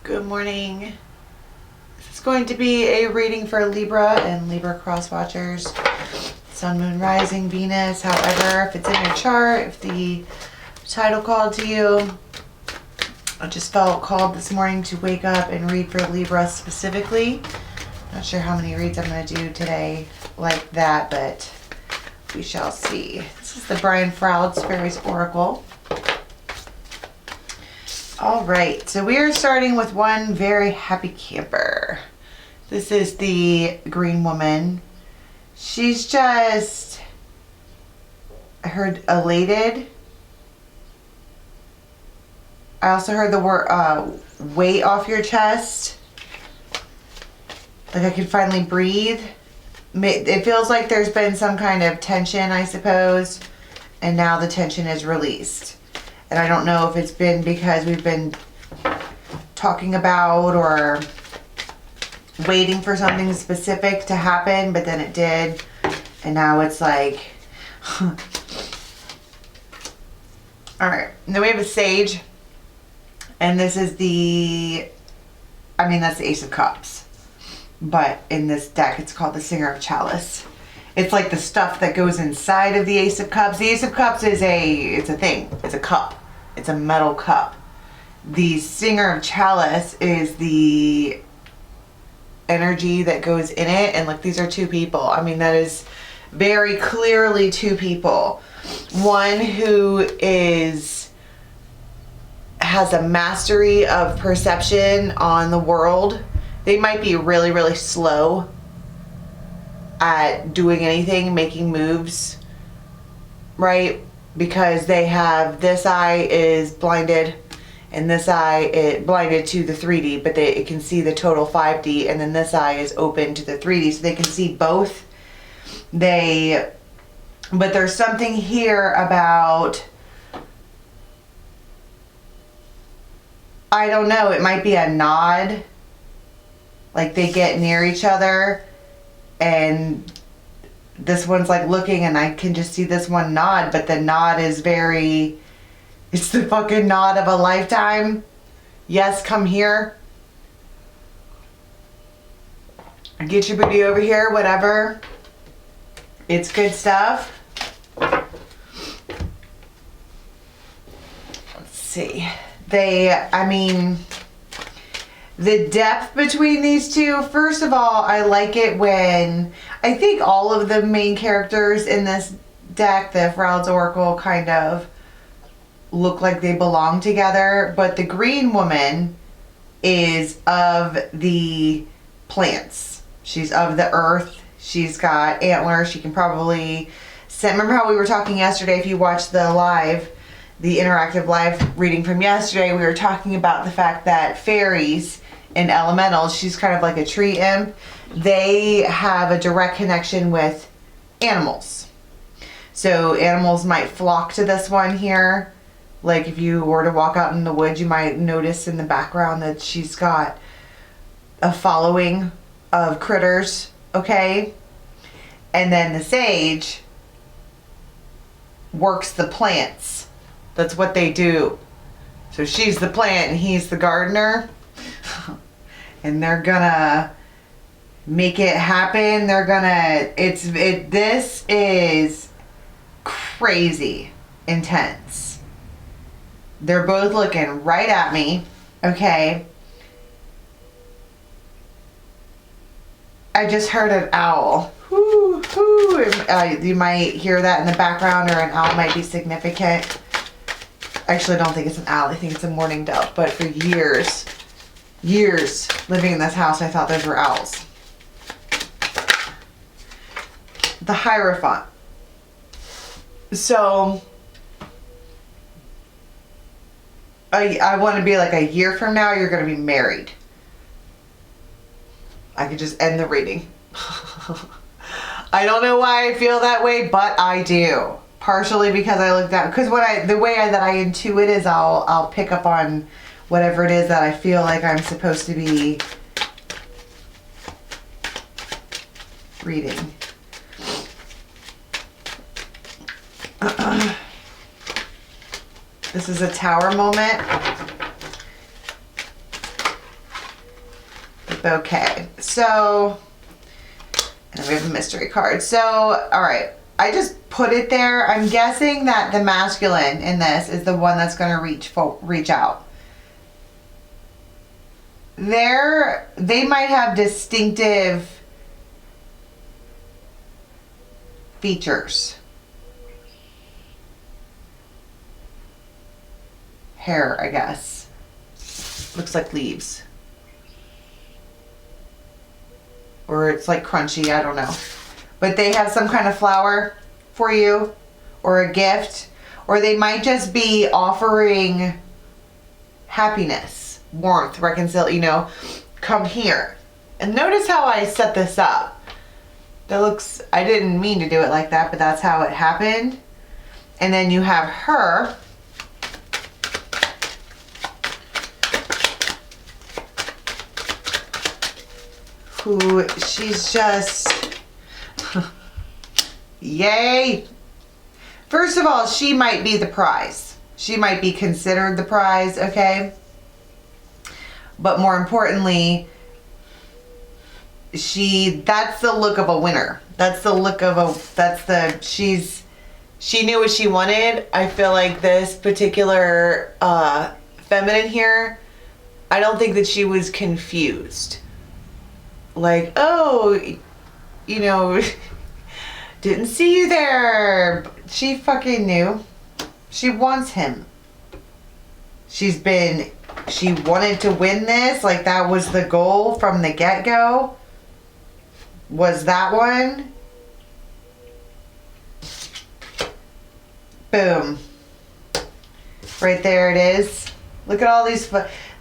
Good morning. This is going to be a reading for Libra and Libra cross watchers. Sun, Moon, Rising, Venus. However, if it's in your chart, if the title called to you, I just felt called this morning to wake up and read for Libra specifically. Not sure how many reads I'm going to do today like that, but we shall see. This is the Brian Froud's Fairies Oracle. All right, so we are starting with one very happy camper. This is the green woman. She's just, I heard elated. I also heard the word weight off your chest. Like I can finally breathe. It feels like there's been some kind of tension, I suppose, and now the tension is released. And I don't know if it's been because we've been talking about or waiting for something specific to happen, but then it did. And now it's like, all right. And then we have a Sage. And this is that's the Ace of Cups. But in this deck, it's called the Singer of Chalice. It's like the stuff that goes inside of the Ace of Cups. The Ace of Cups is it's a thing. It's a cup. It's a metal cup. The Singer of Chalice is the energy that goes in it. And look, these are two people. I mean, that is very clearly two people. One who has a mastery of perception on the world. They might be really, really slow at doing anything, making moves, right? Because they have, this eye is blinded and this eye is blinded to the 3D, but it can see the total 5D, and then this eye is open to the 3D, so they can see both. But there's something here about, I don't know, it might be a nod. Like they get near each other and this one's like looking and I can just see this one nod, but the nod is it's the fucking nod of a lifetime. Yes, come here. Get your booty over here, whatever. It's good stuff. Let's see. The depth between these two, first of all, I like it when, I think all of the main characters in this deck, the Froud's Oracle, kind of look like they belong together, but the green woman is of the plants. She's of the earth. She's got antlers. She can probably remember how we were talking yesterday, if you watched the interactive live reading from yesterday, we were talking about the fact that fairies and elementals, she's kind of like a tree imp, they have a direct connection with animals. So animals might flock to this one here. Like if you were to walk out in the woods, you might notice in the background that she's got a following of critters, okay? And then the sage works the plants. That's what they do. So she's the plant and he's the gardener. And they're gonna make it happen. This is crazy intense. They're both looking right at me, okay? I just heard an owl. Whoo, whoo. You might hear that in the background, or an owl might be significant. Actually, I don't think it's an owl. I think it's a mourning dove. But for years living in this house, I thought those were owls. The Hierophant. So, I want to be like, a year from now, you're going to be married. I could just end the reading. I don't know why I feel that way, but I do. Partially because I looked at, because the way that I intuit is I'll pick up on whatever it is that I feel like I'm supposed to be reading. This is a tower moment. bouquet. So, and then we have a mystery card. So, all right. I just put it there. I'm guessing that the masculine in this is the one that's going to reach out. They might have distinctive features. Hair, I guess. Looks like leaves. Or it's like crunchy, I don't know. But they have some kind of flower for you, or a gift, or they might just be offering happiness, warmth, reconciliation, come here. And notice how I set this up. I didn't mean to do it like that, but that's how it happened. And then you have her. Who, she's just, yay. First of all, she might be the prize. She might be considered the prize, okay? But more importantly, that's the look of a winner. That's the look of she knew what she wanted. I feel like this particular feminine here, I don't think that she was confused. Like, oh, didn't see you there. She fucking knew. She wants him. She wanted to win this. Like, that was the goal from the get-go. Was that one? Boom. Right there it is. Look at all these.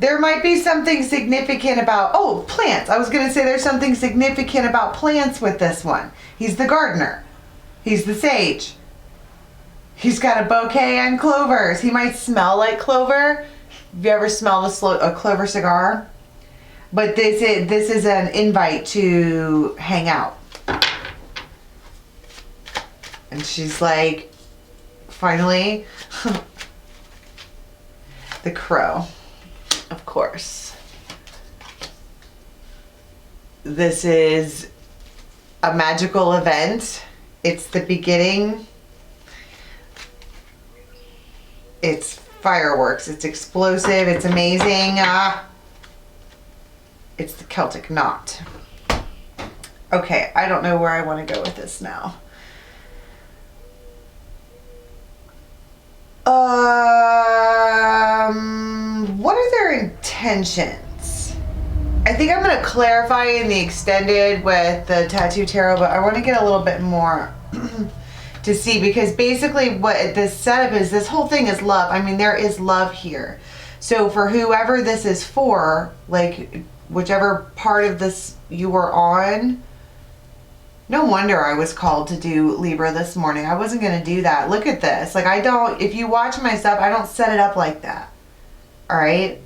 There might be something significant about, plants. I was going to say there's something significant about plants with this one. He's the gardener. He's the sage. He's got a bouquet and clovers. He might smell like clover. Have you ever smelled a clover cigar? But this is an invite to hang out. And she's like, finally, the crow, of course. This is a magical event. It's the beginning. It's fireworks. It's explosive. It's amazing. It's the Celtic knot. Okay, I don't know where I want to go with this now. What are their intentions? I think I'm going to clarify in the extended with the Tattoo Tarot, but I want to get a little bit more to see, because basically what this setup is, this whole thing is love. I mean, there is love here. So for whoever this is for, like whichever part of this you were on, no wonder I was called to do Libra this morning. I wasn't going to do that. Look at this. Like, if you watch my stuff, I don't set it up like that. All right.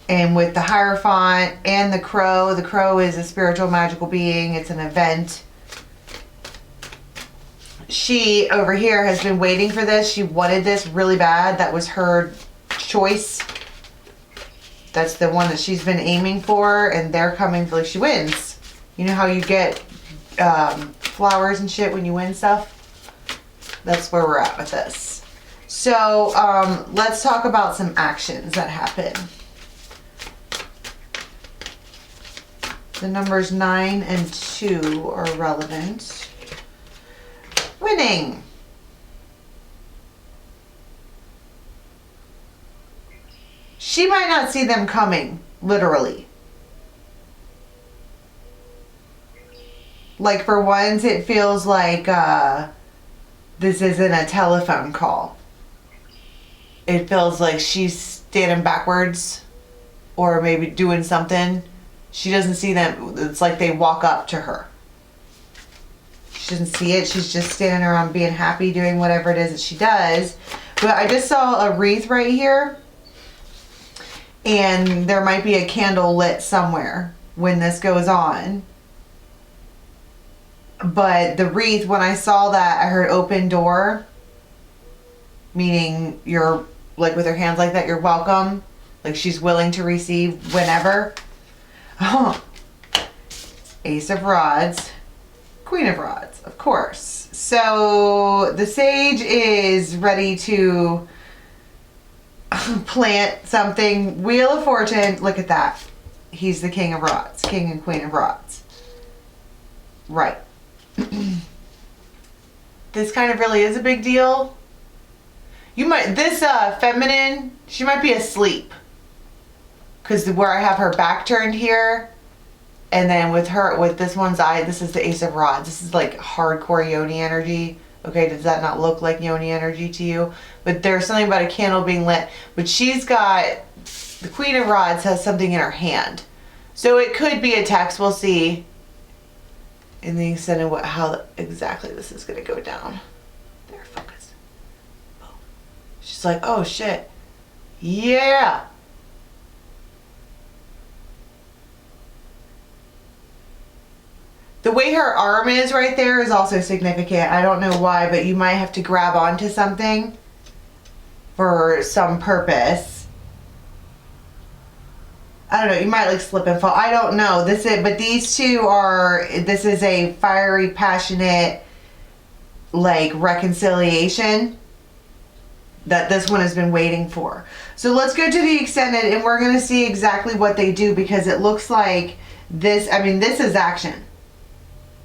And with the Hierophant and the crow is a spiritual magical being. It's an event. She over here has been waiting for this. She wanted this really bad. That was her choice. That's the one that she's been aiming for, and they're coming. Like, she wins. You know how you get flowers and shit when you win stuff? That's where we're at with this. So let's talk about some actions that happen. The numbers 9 and 2 are relevant. Winning. She might not see them coming, literally. Like, for once, it feels like this isn't a telephone call. It feels like she's standing backwards or maybe doing something. She doesn't see them. It's like they walk up to her. She doesn't see it. She's just standing around being happy, doing whatever it is that she does. But I just saw a wreath right here. And there might be a candle lit somewhere when this goes on. But the wreath, when I saw that, I heard open door. Meaning you're, like, with her hands like that, you're welcome. Like, she's willing to receive whenever. Oh, Ace of Rods, Queen of Rods, of course. So the Sage is ready to plant something. Wheel of Fortune, look at that. He's the King of Rods, King and Queen of Rods. Right. This kind of really is a big deal. You might, this feminine, she might be asleep. Because where I have her back turned here, and then with her, with this one's eye, this is the Ace of Rods. This is like hardcore yoni energy. Okay, does that not look like yoni energy to you? But there's something about a candle being lit. But she's got, the Queen of Rods has something in her hand. So it could be a text, we'll see. In the extent of what, how exactly this is going to go down. There, focus. Boom. She's like, oh shit. Yeah. The way her arm is right there is also significant. I don't know why, but you might have to grab onto something for some purpose. I don't know, you might like slip and fall. I don't know. But these two are, this is a fiery, passionate, like reconciliation that this one has been waiting for. So let's go to the extended and we're going to see exactly what they do, because it looks like this, I mean, this is action.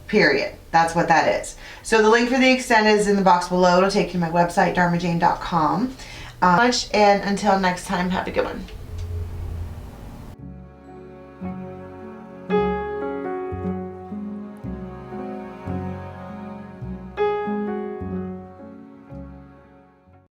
Period. That's what that is. So the link for the extended is in the box below. It'll take you to my website, dharmajane.com. And until next time, have a good one.